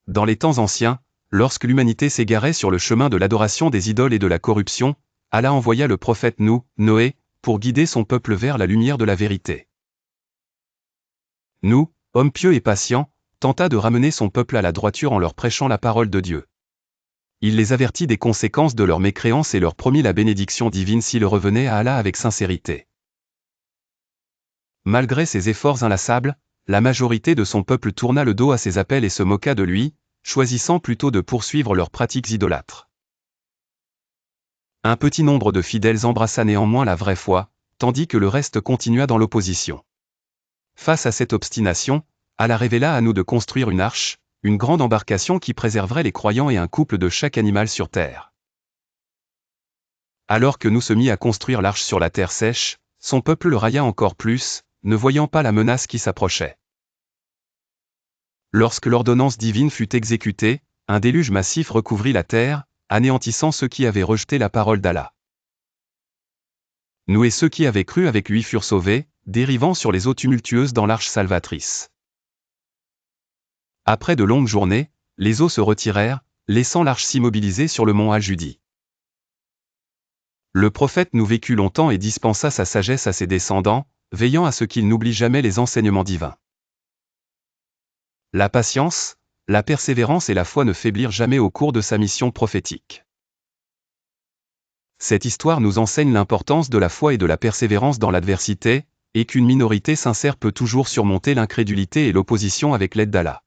Dans les temps anciens, lorsque l'humanité s'égarait sur le chemin de l'adoration des idoles et de la corruption, Allah envoya le prophète Noé, pour guider son peuple vers la lumière de la vérité. Homme pieux et patient, tenta de ramener son peuple à la droiture en leur prêchant la parole de Dieu. Il les avertit des conséquences de leur mécréance et leur promit la bénédiction divine s'ils revenaient à Allah avec sincérité. Malgré ses efforts inlassables, la majorité de son peuple tourna le dos à ses appels et se moqua de lui, choisissant plutôt de poursuivre leurs pratiques idolâtres. Un petit nombre de fidèles embrassa néanmoins la vraie foi, tandis que le reste continua dans l'opposition. Face à cette obstination, Allah révéla à nous de construire une arche, une grande embarcation qui préserverait les croyants et un couple de chaque animal sur terre. Alors que nous se mit à construire l'arche sur la terre sèche, son peuple le railla encore plus, ne voyant pas la menace qui s'approchait. Lorsque l'ordonnance divine fut exécutée, un déluge massif recouvrit la terre, anéantissant ceux qui avaient rejeté la parole d'Allah. Nous et ceux qui avaient cru avec lui furent sauvés, dérivant sur les eaux tumultueuses dans l'arche salvatrice. Après de longues journées, les eaux se retirèrent, laissant l'arche s'immobiliser sur le mont Al-Judi. Le prophète nous vécut longtemps et dispensa sa sagesse à ses descendants, veillant à ce qu'ils n'oublient jamais les enseignements divins. La patience, la persévérance et la foi ne faiblirent jamais au cours de sa mission prophétique. Cette histoire nous enseigne l'importance de la foi et de la persévérance dans l'adversité, et qu'une minorité sincère peut toujours surmonter l'incrédulité et l'opposition avec l'aide d'Allah.